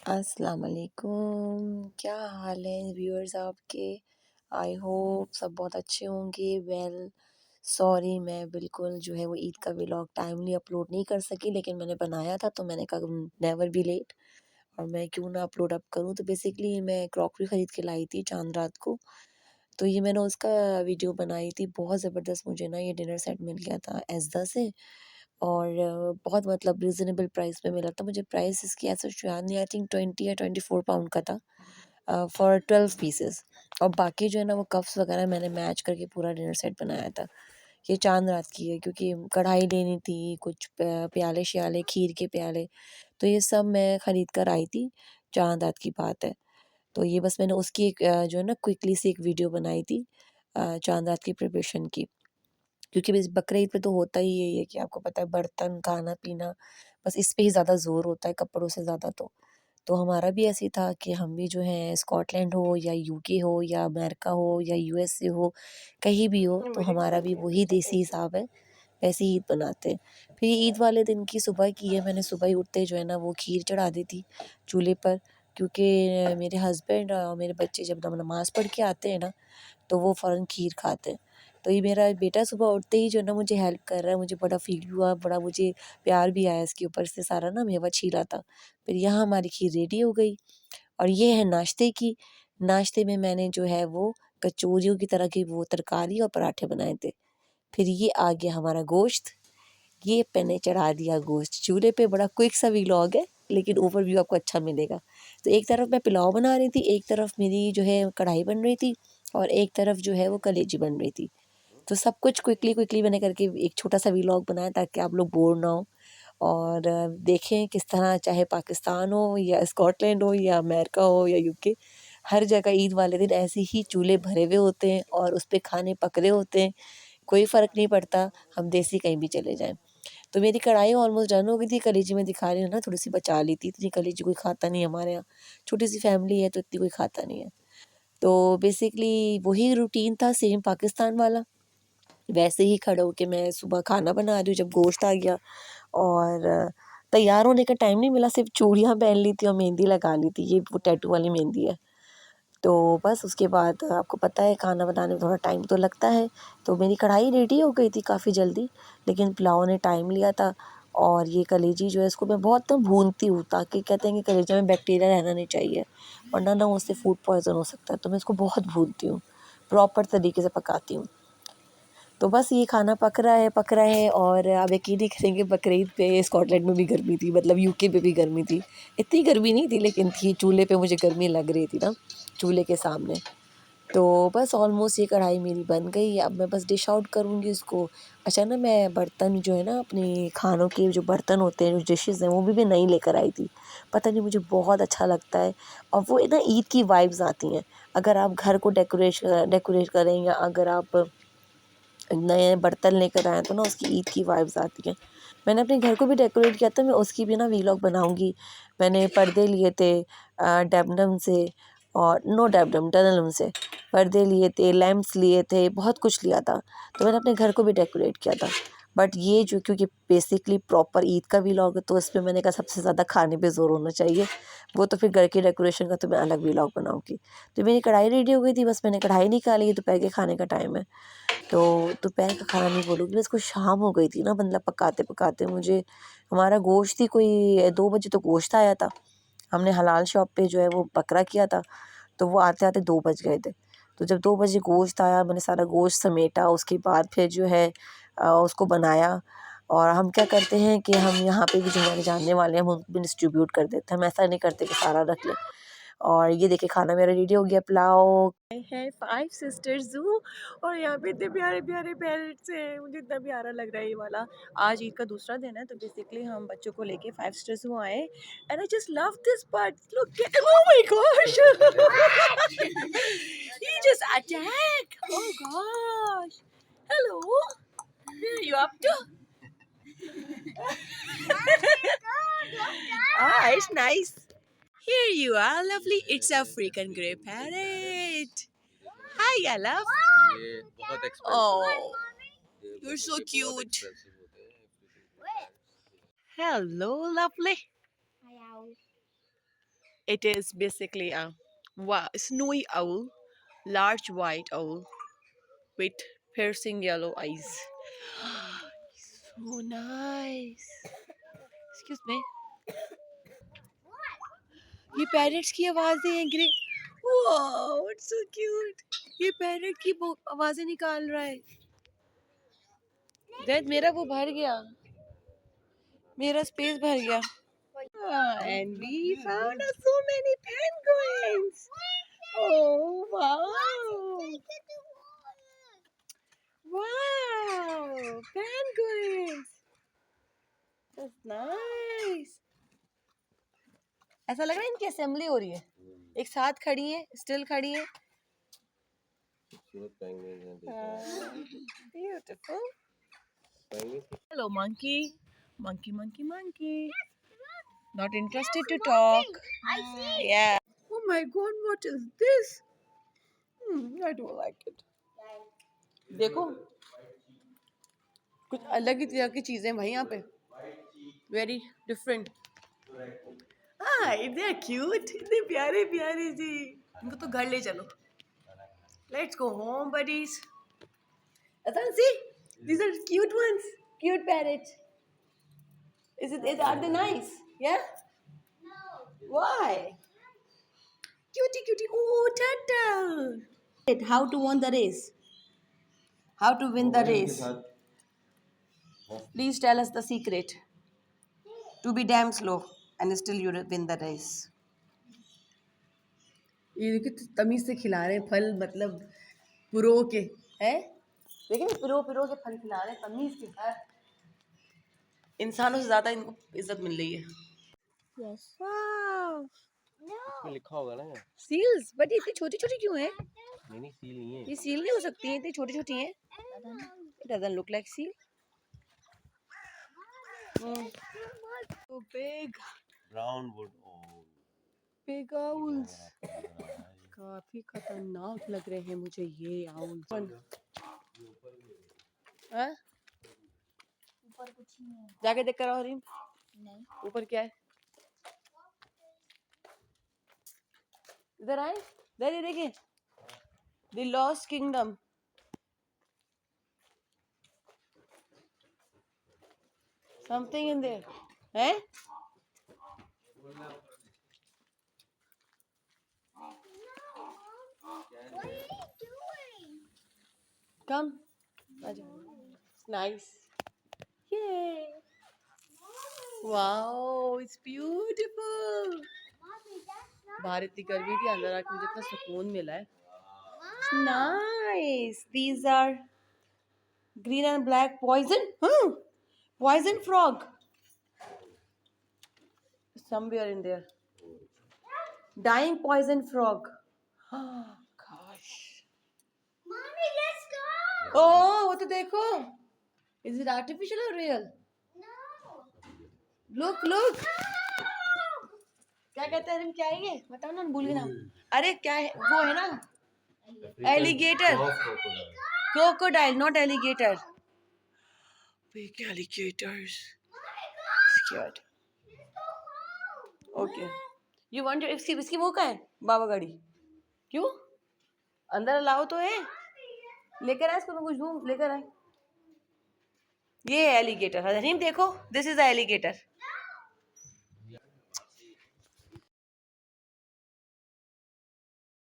अस्सलाम वालेकुम। क्या हाल है व्यूअर्स आपके? आई होप सब बहुत अच्छे होंगे। सॉरी, मैं बिल्कुल जो है वो ईद का व्लॉग टाइमली अपलोड नहीं कर सकी, लेकिन मैंने बनाया था तो मैंने कहा नेवर बी लेट और मैं क्यों ना अपलोड अप करूँ। तो बेसिकली मैं क्रॉकरी ख़रीद के लाई थी चांद रात को, तो ये मैंने उसका वीडियो बनाई थी। बहुत ज़बरदस्त मुझे ना ये डिनर सेट मिल गया था एज़दा से और बहुत मतलब रीज़नेबल प्राइस में मिला था। मुझे प्राइस इसकी ऐसा कुछ याद नहीं, आई थिंक 20 या 24 पाउंड का था फॉर 12 पीसेस। और बाकी जो है ना वो कप्स वगैरह मैंने मैच करके पूरा डिनर सेट बनाया था। ये चांद रात की है क्योंकि कढ़ाई लेनी थी, कुछ प्याले श्याले, खीर के प्याले, तो ये सब मैं ख़रीद कर आई थी। चांद रात की बात है। तो ये बस मैंने उसकी एक जो है ना क्विकली सी एक वीडियो बनाई थी चांद रात की प्रिपरेशन की। क्योंकि बस बकरीद पे तो होता ही यही है कि आपको पता है बर्तन, खाना-पीना, बस इस पे ही ज़्यादा ज़ोर होता है कपड़ों से ज़्यादा तो। तो हमारा भी ऐसे ही था कि हम भी जो है स्कॉटलैंड हो या यूके हो या अमेरिका हो या यूएसए हो, कहीं भी हो तो हमारा भी वही देसी हिसाब है, वैसे ही ईद बनाते हैं। फिर ईद वाले दिन की सुबह की है, मैंने सुबह ही उठते जो है ना वो खीर चढ़ा दी थी चूल्हे पर, क्योंकि मेरे हस्बैंड और मेरे बच्चे जब नमाज़ पढ़ के आते हैं ना तो वो फ़ौरन खीर खाते हैं। तो ये मेरा बेटा सुबह उठते ही जो है ना मुझे हेल्प कर रहा है, मुझे बड़ा फ़ील हुआ, बड़ा मुझे प्यार भी आया इसके ऊपर से सारा ना मेवा छीला था। फिर यहाँ हमारी खीर रेडी हो गई और ये है नाश्ते की। नाश्ते में मैंने जो है वो कचौरियों की तरह की वो तरकारी और पराठे बनाए थे। फिर ये आ गया हमारा गोश्त, ये मैंने चढ़ा दिया गोश्त चूल्हे पे। बड़ा क्विक सा व्लॉग है लेकिन ओवरव्यू आपको अच्छा मिलेगा। तो एक तरफ मैं पुलाव बना रही थी, एक तरफ मेरी जो है कढ़ाई बन रही थी और एक तरफ जो है वो कलेजी बन रही थी। तो सब कुछ क्विकली क्विकली मैंने करके एक छोटा-सा व्लॉग बनाया ताकि आप लोग बोर ना हो और देखें किस तरह, चाहे पाकिस्तान हो या स्कॉटलैंड हो या अमेरिका हो या यूके, हर जगह ईद वाले दिन ऐसे ही चूल्हे भरे हुए होते हैं और उस पे खाने पक रहे होते हैं। कोई फ़र्क नहीं पड़ता, हम देसी कहीं भी चले जाएँ। तो मेरी कढ़ाई ऑलमोस्ट डन हो गई थी, कलेजी मैं दिखा रही हूँ ना थोड़ी-सी बचा ली थी, इतनी कलेजी कोई खाता नहीं हमारे यहाँ। छोटी-सी फैमिली है तो इतनी कोई खाता नहीं है। तो बेसिकली वही रूटीन था सेम पाकिस्तान वाला। वैसे ही खड़े होके मैं सुबह खाना बना रही हूँ जब गोश्त आ गया और तैयार होने का टाइम नहीं मिला, सिर्फ़ चूड़ियाँ पहन ली थी और मेहंदी लगा ली थी, ये वो टैटू वाली मेहंदी है। तो बस उसके बाद आपको पता है खाना बनाने में थोड़ा टाइम तो लगता है, तो मेरी कढ़ाई रेडी हो गई थी काफ़ी जल्दी, लेकिन पुलाव ने टाइम लिया था। और ये कलेजी जो है इसको मैं बहुत ना भूनती हूँ ताकि कहते हैं कि कलेजे में बैक्टीरिया रहना नहीं चाहिए, वरना ना उससे फूड पॉइज़न हो सकता है, तो मैं इसको बहुत भूनती हूँ, प्रॉपर तरीके से पकाती हूँ। तो बस ये खाना पक रहा है और आप यकीन नहीं करेंगे बकरीद पे स्कॉटलैंड में भी गर्मी थी, मतलब यूके पे भी गर्मी थी। इतनी गर्मी नहीं थी लेकिन थी, चूल्हे पे मुझे गर्मी लग रही थी ना, चूल्हे के सामने। तो बस ऑलमोस्ट ये कढ़ाई मेरी बन गई, अब मैं बस डिश आउट करूँगी इसको। अच्छा ना, मैं बर्तन जो है ना अपने खानों के जो बर्तन होते हैं, जो डिशेज़ हैं, वो भी नई लेकर आई थी। पता नहीं मुझे बहुत अच्छा लगता है और वो ना ईद की वाइब्स आती हैं। अगर आप घर को डेकोरेट करें या अगर आप नए बर्तन लेकर आएँ तो ना उसकी ईद की वाइब्स आती हैं। मैंने अपने घर को भी डेकोरेट किया था, मैं उसकी भी ना व्लॉग बनाऊँगी। मैंने पर्दे लिए थे डेबनम से और नो डेबनम, डनलम से पर्दे लिए थे, लैंप्स लिए थे, बहुत कुछ लिया था। तो मैंने अपने घर को भी डेकोरेट किया था। बट ये जो क्योंकि बेसिकली प्रॉपर ईद का व्लॉग है तो इसमें मैंने कहा सबसे ज़्यादा खाने पे ज़ोर होना चाहिए। वो तो फिर घर की डेकोरेशन का तो मैं अलग व्लॉग बनाऊँगी। तो मेरी कढ़ाई रेडी हो गई थी, बस मैंने कढ़ाई निकाली, दोपहर के खाने का टाइम है। तो दोपहर का खाना नहीं बोलूँगी मैं इसको, शाम हो गई थी ना, मतलब पकाते-पकाते मुझे। हमारा गोश्त ही कोई 2 बजे तो गोश्त आया था। हमने हलाल शॉप पे जो है वो बकरा किया था, तो वो आते-आते 2 बज गए थे। तो जब 2 बजे गोश्त आया, मैंने सारा गोश्त समेटा, उसके बाद फिर जो है उसको बनाया। और हम क्या करते हैं कि हम यहाँ पे भी जो हमारे जानने वाले हैं, हम उनको भी डिस्ट्रीब्यूट कर देते हैं। हम ऐसा नहीं करते कि सारा रख लें। और ये देखिए खाना मेरा रेडी हो गया, पुलाव है। 5 सिस्टर्स हूँ और यहाँ पे इतने प्यारे-प्यारे पेरेंट्स हैं, मुझे इतना प्यारा लग रहा है ये वाला। आज ईद का दूसरा दिन है तो बेसिकली हम बच्चों को लेके 5 सिस्टर्स हूँ आए and I just love this part. Look at, oh my gosh! He just attack! Oh gosh! Hello! Where are you up to? Ah, it's nice. Here you are, lovely. It's a freaking grey parrot. Hi, yeah, love. ये बहुत expensive है। Oh, ये you're so ये बहुत cute. Expensive होते हैं। Hello, lovely. It is basically a snowy owl, large white owl with piercing yellow eyes. So nice. Excuse me. ये parrots की आवाजें हैं grey. Wow, it's so cute. ये पैरेट की आवाजें निकाल रहा है. दैट मेरा वो भर गया. मेरा स्पेस भर गया. And we found so many penguins. Oh wow! Wow! Penguins. That's nice. ऐसा लग रहा है इनकी असेंबली हो रही है. एक साथ खड़ी है, स्टिल खड़ी है. Beautiful. Hello, monkey. Monkey, monkey, monkey. Not interested to talk. I see. Yeah. Oh my God, what is this? I don't like it. देखो कुछ अलग ही तरह की चीजें भाई यहाँ पे. Very different. Hi, they're cute. इतने प्यारे प्यारे जी. इनको तो घर ले चलो. Let's go home, buddies. Asan, see? These are cute ones. Cute parrots. Are they nice? Yeah? No. Why? Cutie, cutie. Oh, turtle. How to win the race? How to win the race? Please tell us the secret. To be damn slow and still you win the race. ये देखिए तमीज से खिला रहे हैं फल मतलब पुरो के हैं. देखिए पिरो के फल खिला रहे हैं तमीज के साथ. इंसानों से ज्यादा इनको इज्जत मिल रही है. Yes. वाव. इसमें लिखा होगा ना. सील्स बट ये इतनी छोटी छोटी क्यों है? नहीं सील नहीं है. ये सील नहीं हो सकती है, इतनी छोटी छोटी है. It doesn't look like seal. So big. Brown would ओल. Big owls. काफी खतरनाक लग रहे हैं मुझे ये owls. हाँ? ऊपर कुछ नहीं है. जाके देख कर आओ रीम. नहीं. ऊपर क्या है? इधर आए. इधर ये देखिए. The Lost Kingdom. Something in there. हैं? What are you doing? Come. आजा. Nice. Yay. Wow, it's beautiful. Mommy, that's not. बाहर इतनी गर्मी थी, अंदर आके मुझे इतना सुकून मिला है. It's Mom. nice. These are green and black poison. Poison frog. Somewhere in there. Dying poison frog. Gosh. Mommy, let's go. Oh, वो तो देखो. Is it artificial or real? No. Look, look. क्या कहते हैं रिम? क्या है ये? बताओ ना, भूल गए नाम. अरे क्या है वो? है ना alligator. Crocodile, not alligator. Big alligators. Scared. Okay. You want इसकी वो कहाँ है? बाबा गाड़ी. क्यों? अंदर अलाउ तो है. लेकर आए इसको, मैं कुछ दूँ. लेकर आए. ये है एलिगेटर. हरीम देखो, दिस इज एलिगेटर.